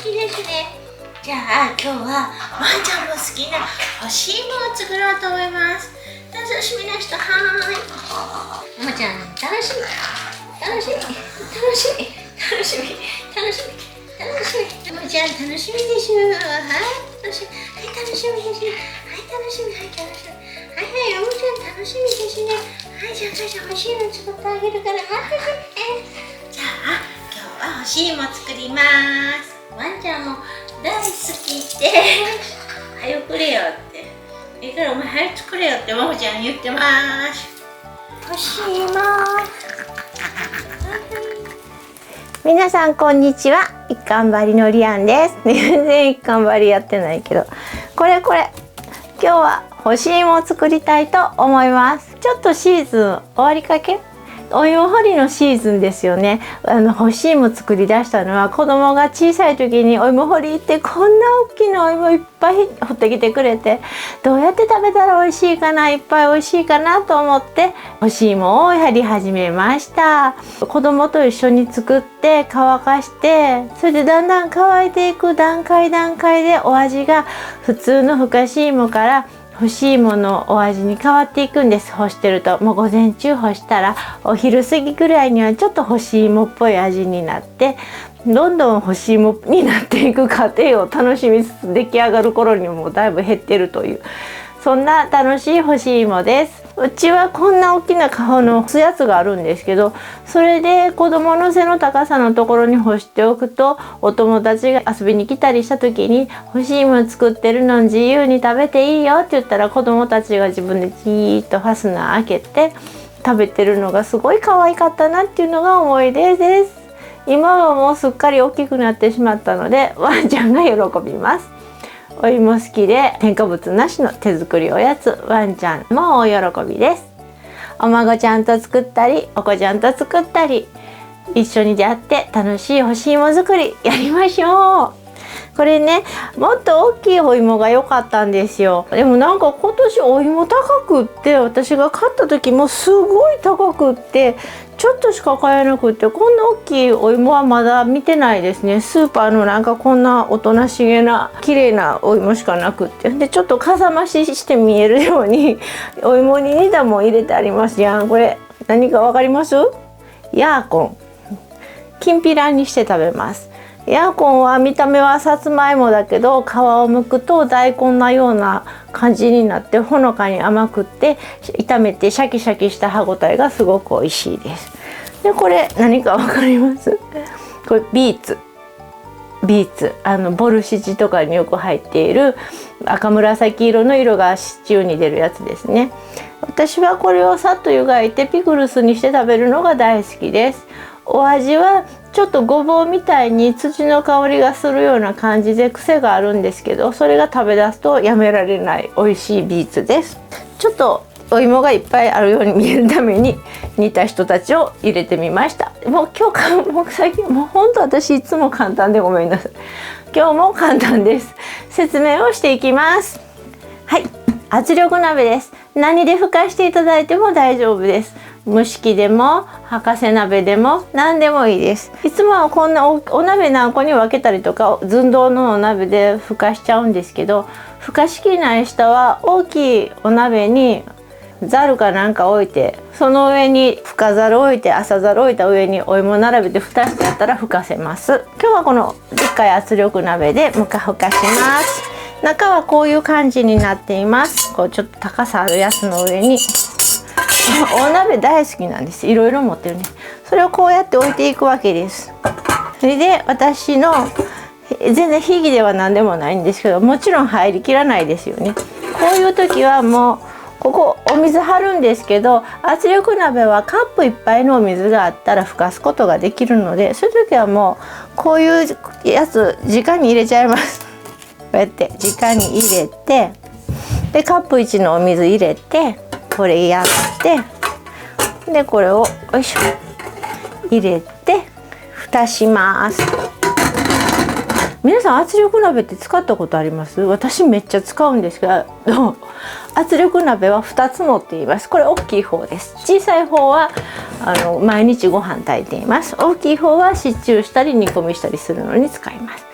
きですね。じゃあ今日はワンちゃんも好きな干し芋を作ろうと思います。楽しみな人、はーい。ももちゃん楽しみ楽しみ楽しみ楽しみ楽しみ楽しみ。ももちゃん楽しみでしょ。はい、楽しみ、はい、楽しみですね。はい、楽しみ、はい、楽しみ、はい、はい、ももちゃん楽しみですね。はい、じゃあ母ちゃん干し芋作ってあげるから、はい、じゃあ今日は干し芋作ります。ワンちゃんも大好きで早くれよっていいからお前早く作れよってももちゃん言ってます。干し芋。皆さんこんにちは。一貫張りのりあんです。全然一貫張りやってないけど、これ今日は干し芋を作りたいと思います。ちょっとシーズン終わりかけ、お芋掘りのシーズンですよね。干し芋作り出したのは子供が小さい時にお芋掘り行ってこんな大きなお芋いっぱい掘ってきてくれて、どうやって食べたら美味しいかな、いっぱい美味しいかなと思って干し芋をやり始めました。子供と一緒に作って乾かして、それでだんだん乾いていく段階でお味が普通のふかし芋から干し芋のお味に変わっていくんです。干してるともう午前中干したらお昼過ぎぐらいにはちょっと干し芋っぽい味になって、どんどん干し芋になっていく過程を楽しみつつ、出来上がる頃にもだいぶ減ってるという、そんな楽しい干し芋です。うちはこんな大きな顔の干すやつがあるんですけど、それで子供の背の高さのところに干しておくと、お友達が遊びに来たりした時に干し芋作ってるの自由に食べていいよって言ったら、子供たちが自分でじーっとファスナー開けて食べてるのがすごい可愛かったなっていうのが思い出です。今はもうすっかり大きくなってしまったので、ワンちゃんが喜びます。お芋好きで添加物なしの手作りおやつ、ワンちゃんも大喜びです。お孫ちゃんと作ったり、お子ちゃんと作ったり、一緒に出会って楽しい干し芋作りやりましょう。これね、もっと大きいお芋が良かったんですよ。でもなんか今年お芋高くって、私が買った時もすごい高くって、ちょっとしか買えなくって、こんな大きいお芋はまだ見てないですね。スーパーのなんかこんなおとなしげな綺麗なお芋しかなくって、でちょっとかさ増しして見えるようにお芋に煮たもん入れてありますやん。これ何かわかります？ヤーコン。きんぴらにして食べます。ヤーコンは見た目はさつまいもだけど、皮を剥くと大根のような感じになって、ほのかに甘くって、炒めてシャキシャキした歯ごたえがすごく美味しいです。でこれ何かわかります？これビーツ、ボルシチとかによく入っている赤紫色の色がシチューに出るやつですね。私はこれをさっと湯がいてピクルスにして食べるのが大好きです。お味はちょっとごぼうみたいに土の香りがするような感じで癖があるんですけど、それが食べ出すとやめられない美味しいビーツです。ちょっとお芋がいっぱいあるように見えるために煮た人たちを入れてみました。もう今日もう最近もう本当私いつも簡単でごめんなさい。今日も簡単です。説明をしていきます。はい、圧力鍋です。何でふかしていただいても大丈夫です。蒸し器でも博士鍋でも何でもいいです。いつもはこんなお鍋何個に分けたりとか寸胴のお鍋でふかしちゃうんですけど、ふかしきない人は大きいお鍋にざるかなんか置いて、その上に深ざる置いて、浅ざる置いた上にお芋並べて蓋してやったらふかせます。今日はこのでっかい圧力鍋でふかします。中はこういう感じになっています。こうちょっと高さあるやつの上にお鍋大好きなんです。いろいろ持ってるね。それをこうやって置いていくわけです。それで私の全然秘技では何でもないんですけど、もちろん入りきらないですよね。こういう時はもうここお水張るんですけど、圧力鍋はカップ1杯のお水があったらふかすことができるので、そういう時はもうこういうやつ直に入れちゃいます。こうやって直に入れて、でカップ1のお水入れて、これやって、でこれをよいしょ入れて蓋します。皆さん圧力鍋って使ったことあります？私めっちゃ使うんですけど、圧力鍋は2つ持っています。これ大きい方です。小さい方は毎日ご飯炊いています。大きい方はシチューしたり煮込みしたりするのに使います。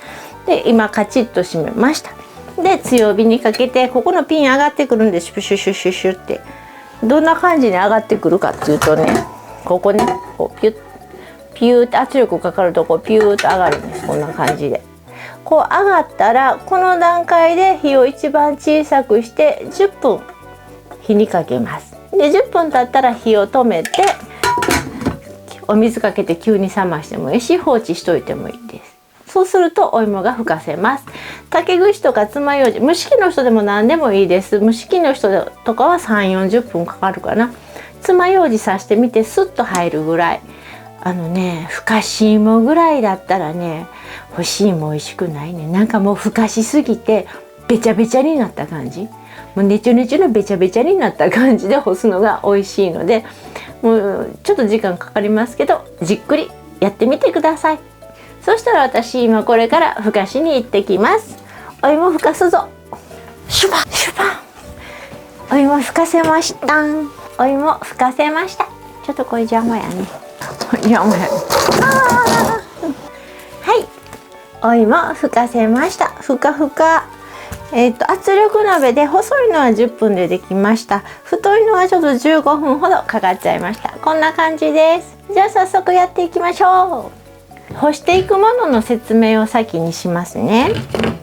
で今カチッと閉めました。で強火にかけて、ここのピン上がってくるんです。シュシュシュシュシュって。どんな感じに上がってくるかっていうとね、ここね、こうピュッピューって圧力かかるとこうピューッと上がるんです。こんな感じでこう上がったら、この段階で火を一番小さくして10分火にかけます。で10分経ったら火を止めて、お水かけて急に冷ましてもいいし、放置しといてもいいです。そうするとお芋がふかせます。竹串とか爪楊枝、蒸し器の人でも何でもいいです。蒸し器の人とかは3、40分かかるかな。爪楊枝刺してみてスッと入るぐらい。ふかし芋ぐらいだったらね、干し芋美味しくないね。なんかもうふかしすぎてべちゃべちゃになった感じ、もうねちょねちょのべちゃべちゃになった感じで干すのが美味しいので、もうちょっと時間かかりますけど、じっくりやってみてください。そしたら私今これからふかしに行ってきます。お芋ふかすぞ。シュパンシュパン。お芋ふかせました。お芋ふかせました。ちょっとこれ邪魔やね。邪魔やね。はい、お芋ふかせました。ふかふか。圧力鍋で細いのは10分でできました。太いのはちょっと15分ほどかかっちゃいました。こんな感じです。じゃあ早速やっていきましょう。干していくものの説明を先にしますね。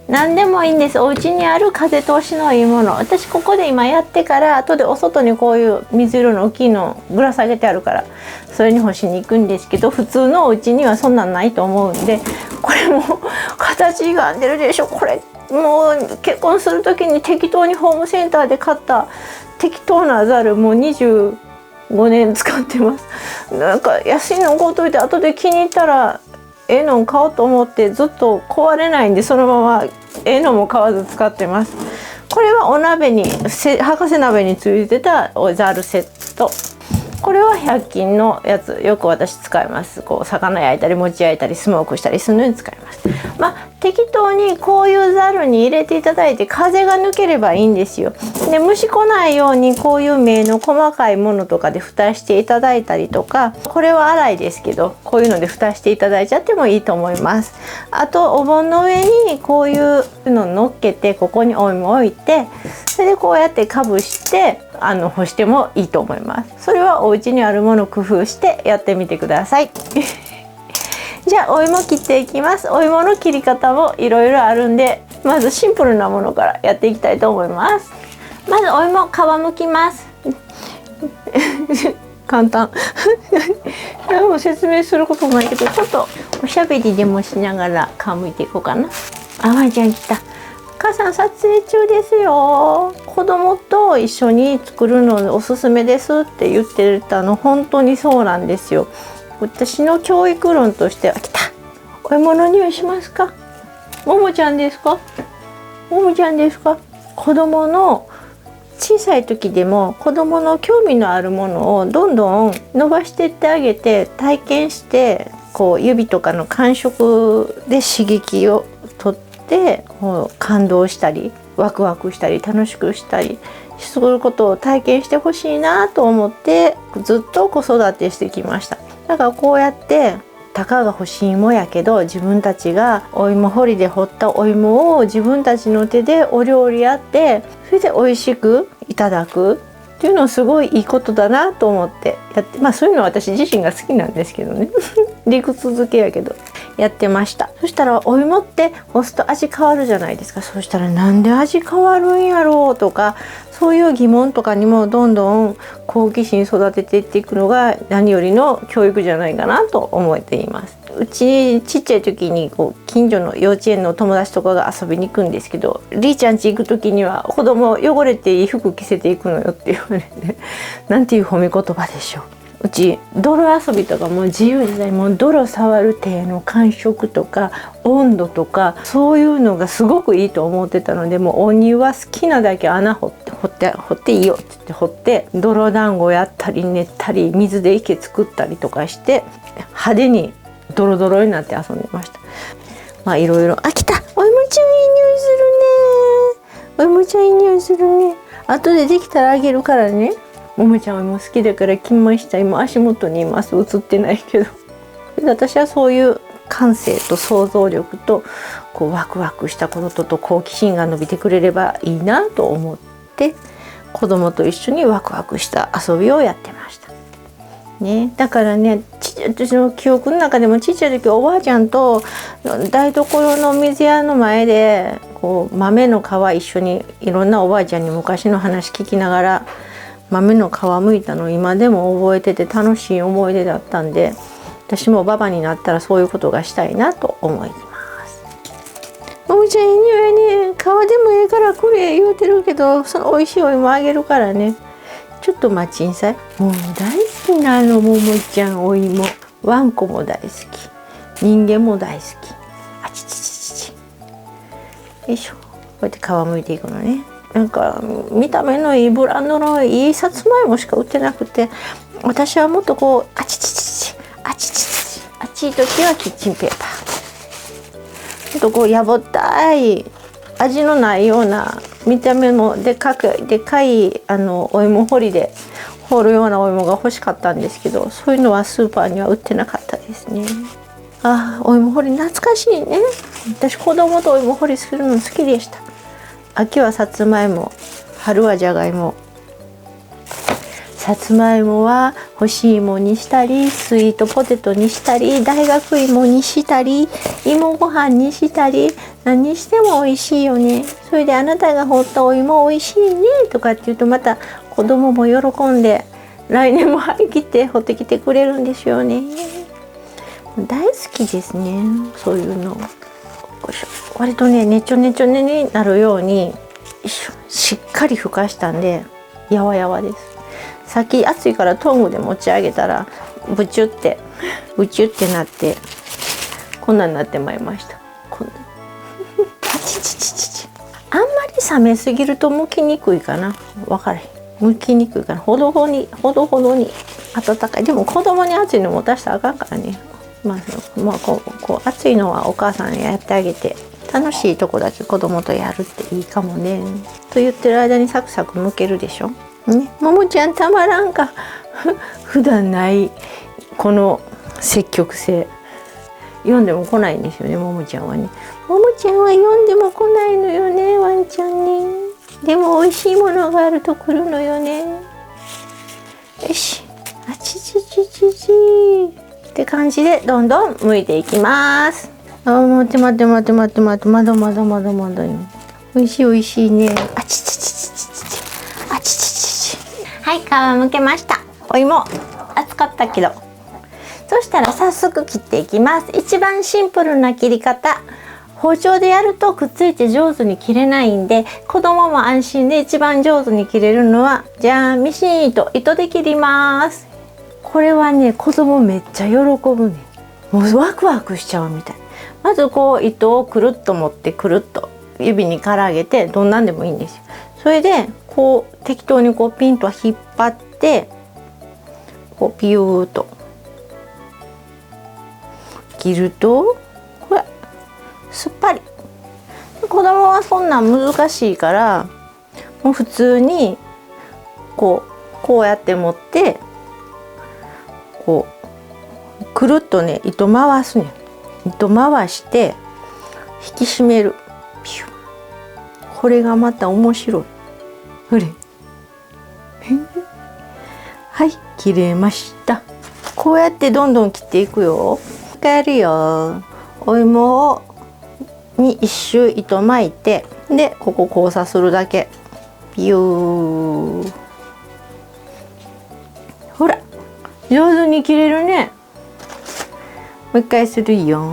何でもいいんです。お家にある風通しのいいもの。私ここで今やってから、後でお外にこういう水色の大きいのぶら下げてあるから、それに干しに行くんですけど、普通のお家にはそんなんないと思うんで、これも形が出るでしょ。これもう結婚する時に適当にホームセンターで買った適当なザル、もう25年使ってます。なんか安いの買うといて、後で気に入ったらええの買おうと思ってずっと壊れないんで、そのままええのも買わず使ってます。これはお鍋に博士鍋についてたザルセット。これは100均のやつ、よく私使います。こう魚焼いたり餅焼いたりスモークしたりするのに使います。適当にこういうザルに入れていただいて、風が抜ければいいんですよ。で虫来ないようにこういう目の細かいものとかで蓋していただいたりとか、これは粗いですけどこういうので蓋していただいちゃってもいいと思います。あとお盆の上にこういうの乗っけて、ここにお芋置いて、それでこうやってかぶして干してもいいと思います。それはお家にあるものを工夫してやってみてください。じゃあお芋切っていきます。お芋の切り方もいろいろあるんで、まずシンプルなものからやっていきたいと思います。まずお芋皮むきます。簡単。何も説明することもないけど、ちょっとおしゃべりでもしながら皮むいていこうかな。あまちゃん来た。母さん撮影中ですよ。子供と一緒に作るのおすすめですって言ってたの、本当にそうなんですよ。私の教育論としては、来た。お芋の匂いしますか？ももちゃんですか？ももちゃんですか？子供の小さい時でも子供の興味のあるものをどんどん伸ばしていってあげて、体験して、こう指とかの感触で刺激を取ってこう感動したりワクワクしたり楽しくしたりすることを体験してほしいなと思って、ずっと子育てしてきました。だからこうやってたかが干し芋やけど、自分たちがお芋掘りで掘ったお芋を自分たちの手でお料理やって、それで美味しくいただくっていうのはすごいいいことだなと思ってやって、そういうのは私自身が好きなんですけどね。理屈づけやけどやってました。そしたらお芋って干すと味変わるじゃないですか。そしたらなんで味変わるんやろうとか、そういう疑問とかにもどんどん好奇心育てていっていくのが何よりの教育じゃないかなと思っています。うちちっちゃい時に近所の幼稚園の友達とかが遊びに行くんですけど、りーちゃん家行く時には子供汚れていい服着せていくのよって言われて、なんていう褒め言葉でしょう。うち泥遊びとかも自由自在、もう泥触る手の感触とか温度とか、そういうのがすごくいいと思ってたので、もうお庭好きなだけ穴掘っていいよって言って掘って、泥団子やったり練ったり水で池作ったりとかして派手にドロドロになって遊んでました。いろいろ。あ、来た。お芋ちゃんいい匂いするね。お芋ちゃんいい匂いするね。後でできたらあげるからね。ももちゃんはもう好きだから来ました。今足元にいます。映ってないけど。で私はそういう感性と想像力とこうワクワクしたことと好奇心が伸びてくれればいいなと思って、子供と一緒にワクワクした遊びをやってました。ね、だからね、私の記憶の中でもちっちゃい時おばあちゃんと台所の水屋の前でこう豆の皮一緒にいろんなおばあちゃんに昔の話聞きながら豆の皮むいたのを今でも覚えてて楽しい思い出だったんで、私もババになったらそういうことがしたいなと思います。ももちゃんにはね、皮でもええからくれ言うてるけど、その美味しいお芋あげるからね、ちょっと待ちんさい。もう大好きなももちゃんお芋。ワンコも大好き、人間も大好き。あちちちちち。よいしょ。こうやって皮むいていくのね。なんか見た目のいいブランドのいいさつまいもしか売ってなくて、私はもっとこうあちちちちあちちちちあっちい時はキッチンペーパー。ほんとこうやぼったい味のないような見た目もでかいお芋掘りで掘るようなお芋が欲しかったんですけど、そういうのはスーパーには売ってなかったですね。あ、お芋掘り懐かしいね。私子供とお芋掘りするの好きでした。秋はさつまいも、春はじゃがいも。さつまいもは干し芋にしたり、スイートポテトにしたり、大学芋にしたり、芋ご飯にしたり、何にしても美味しいよね。それであなたが掘ったお芋美味しいねとかって言うと、また子供も喜んで来年も張り切って掘ってきてくれるんですよね。大好きですね、そういうの。割とね、ねちょねちょねになるようにしっかりふかしたんでやわやわです。さっき熱いからトングで持ち上げたらブチュってなってこんなになってまいりました。こんなあちちちちち。あんまり冷めすぎると剥きにくいかな。分からへん。剥きにくいからほどほどに温かい。でも子供に熱いの持たしたらあかんからね。まあこう熱いのはお母さんやってあげて、楽しいとこだけ子供とやるっていいかもね。と言ってる間にサクサク剥けるでしょ。ね、ももちゃんたまらんか。普段ないこの積極性。読んでも来ないんですよね、ももちゃんはね。ももちゃんは読んでも来ないのよね、ワンちゃんね。でも美味しいものがあると来るのよね。よし、あちちちちちって感じでどんどん剥いていきます。待ってまだよ。美味しいね。あちちちちちちあちちちち。はい、皮むけました。お芋熱かったけど。そしたら早速切っていきます。一番シンプルな切り方。包丁でやるとくっついて上手に切れないんで、子供も安心で一番上手に切れるのはじゃあミシン糸で切ります。これはね、子供めっちゃ喜ぶね。もうワクワクしちゃうみたい。まずこう糸をくるっと持ってくるっと指にからげて、どんなんでもいいんですよ。それでこう適当にこうピンと引っ張ってこうピューっと切ると、これすっぱり。子供はそんなん難しいから、もう普通にこうやって持ってこうくるっとね、糸回すね。糸回して引き締める。ピュッ。これがまた面白い。ほれはい、切れました。こうやってどんどん切っていくよ。やるよ。お芋に一周糸巻いて、でここ交差するだけ。ピュー。ほら、上手に切れるね。もう一回するよ。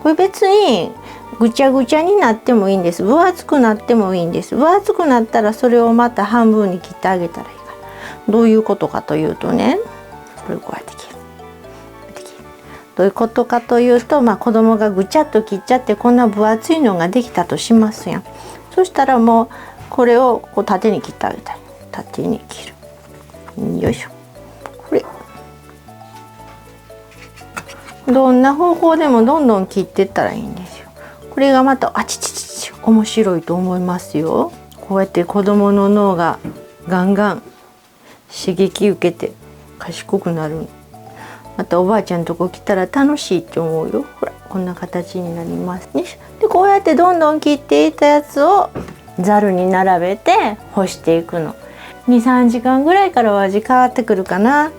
これ別にぐちゃぐちゃになってもいいんです。分厚くなってもいいんです。分厚くなったらそれをまた半分に切ってあげたらいいから。どういうことかというとね、これこうやって切る。どういうことかというと、子供がぐちゃっと切っちゃってこんな分厚いのができたとしますやん。そしたらもうこれをこう縦に切ってあげたい。縦に切る。よいしょ。これどんな方法でもどんどん切っていったらいいんですよ。これがまたあちちちち面白いと思いますよ。こうやって子供の脳がガンガン刺激受けて賢くなる。またおばあちゃんとこ来たら楽しいって思うよ。ほらこんな形になりますね。でこうやってどんどん切っていったやつをざるに並べて干していくの。2、3時間ぐらいからは味変わってくるかな。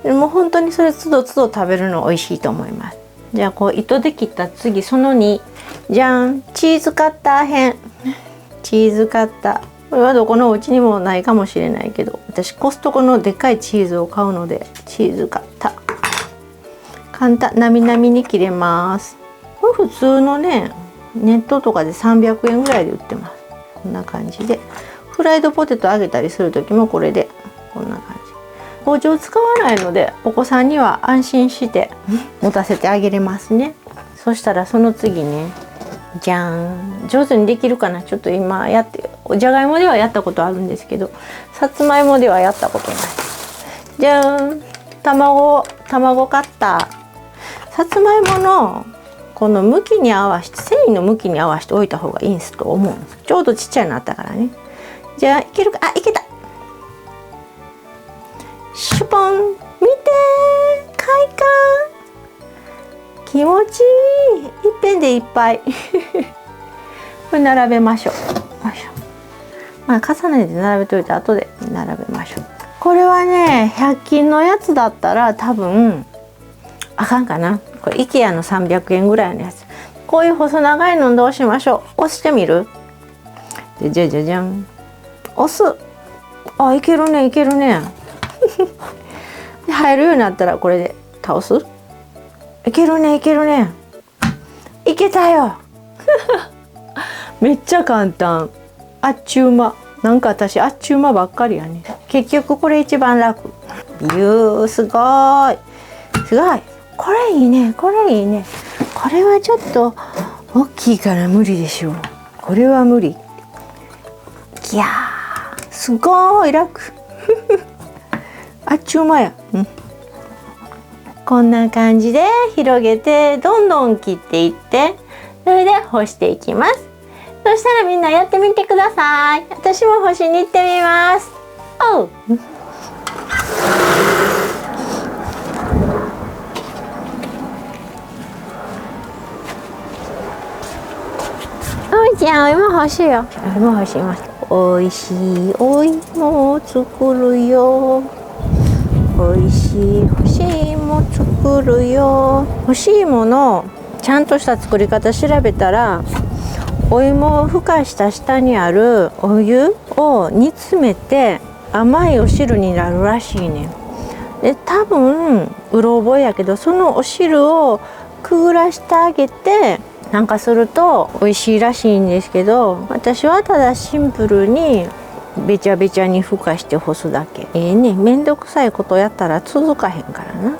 でも本当にそれつどつど食べるの美味しいと思います。じゃあこう糸で切った次その2、じゃん、チーズカッター編。チーズカッター、これはどこのお家にもないかもしれないけど、私コストコのでっかいチーズを買うのでチーズカッター簡単、なみなみに切れます。これ普通のねネットとかで300円ぐらいで売ってます。こんな感じでフライドポテト揚げたりする時もこれでこんな感じ。包丁使わないのでお子さんには安心して持たせてあげれますね。そしたらその次ね、じゃーん、上手にできるかな。ちょっと今やってじゃがいもではやったことあるんですけどさつまいもではやったことない。じゃーん、卵カッター。さつまいものこの向きに合わせて、繊維の向きに合わせておいた方がいいんですと思うんです。ちょうどちっちゃいのあったからね。じゃあいけるか。あ、いけた。シュポン、見てー、快感、気持ちいい。いっぺんでいっぱいこれ並べましょう。よいしょ。まあ重ねて並べといて後で並べましょう。これはね100均のやつだったら多分あかんかな。これ IKEA の300円ぐらいのやつ。こういう細長いのどうしましょう。押してみる。じゃじゃじゃん、押す。あ、いけるねいけるねで入るようになったらこれで倒す。いけるねいけるね、いけたよめっちゃ簡単。あっちゅう間。なんか私あっちゅう間ばっかりやね。結局これ一番楽。すごいすごい。これいいねこれいいね。これはちょっと大きいから無理でしょう。これは無理。いやーすごい楽あっちゅう間や、こんな感じで広げてどんどん切っていって、それで干していきます。そしたらみんなやってみてください。私も干しに行ってみます。おうおいちゃん、お芋干しよ。お芋干します。おいしいお芋を作るよ。おいしい干し芋作るよ。干し芋のちゃんとした作り方調べたら、お芋をふかした下にあるお湯を煮詰めて甘いお汁になるらしいね。で多分うろ覚えやけど、そのお汁をくぐらしてあげてなんかすると美味しいらしいんですけど、私はただシンプルにべちゃべちゃにふかして干すだけ。めんどくさいことやったら続かへんからな。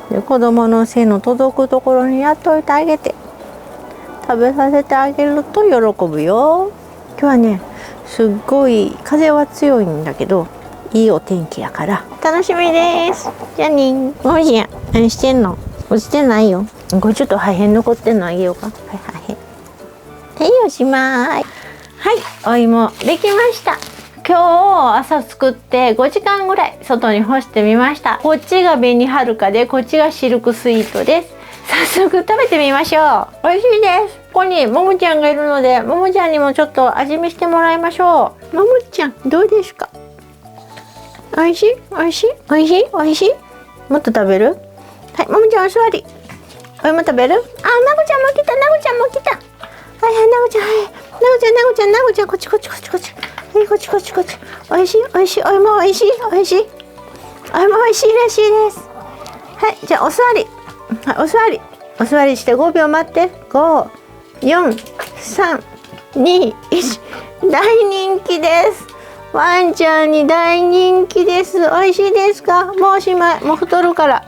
で子供の背の届くところにやっといてあげて、食べさせてあげると喜ぶよ。今日はねすっごい風は強いんだけどいいお天気やから楽しみです。じゃあね。もみじや何してんの。落ちてないよ。これちょっと破片残ってんのあげようか。はい破片。はい、おしまい。はい、お芋できました。今日朝作って5時間ぐらい外に干してみました。こっちが紅はるかでこっちがシルクスイートです。早速食べてみましょう。美味しいです。ここにももちゃんがいるので、ももちゃんにもちょっと味見してもらいましょう。ももちゃんどうですか。美味しい美味しい美味しい美味しい。もっと食べる。はい、ももちゃんお座り。お芋食べる。あ、なごちゃんも来た。なごちゃんも来た。はいはい、なごちゃん、はい、なごちゃん、なごちゃん、なごちゃん、こっちこっちこっちこっち。はい、こっちこっちこっち。美味しい美味しい。お芋美味しい美味しい。お芋美味しいらしいです。はい、じゃあお座り。はい、お座り。お座りして5秒待って。5、4、3、2、1。大人気です。ワンちゃんに大人気です。美味しいですか。もうおしまい。もう太るから。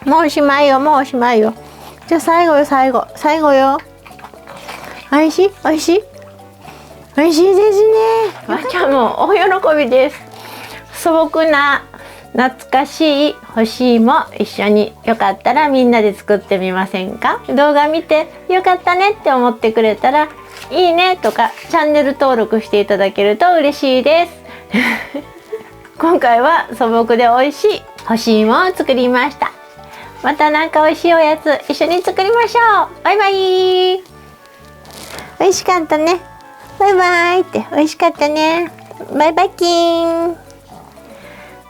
もうおしまいよ。もうおしまいよ。じゃあ最後よ、最後。最後よ。美味しい美味しい美味しいですね。ワンちゃんもお喜びです。素朴な懐かしい干し芋一緒によかったらみんなで作ってみませんか。動画見てよかったねって思ってくれたらいいねとかチャンネル登録していただけると嬉しいです今回は素朴で美味しい干し芋を作りました。またなんか美味しいおやつ一緒に作りましょう。バイバイ。美味しかったね。バイバイって美味しかったね。バイバイキーン。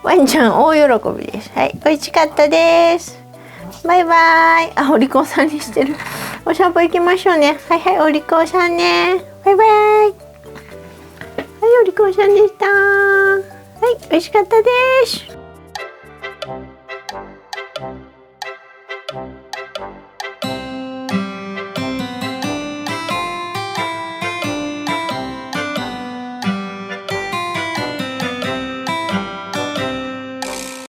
ワンちゃん大喜びです。はい、美味しかったです。バイバイ。あ、お利口さんにしてる。お散歩行きましょうね。はいはい、お利口さんね。バイバイ。はい、お利口さんでした。はい、美味しかったです。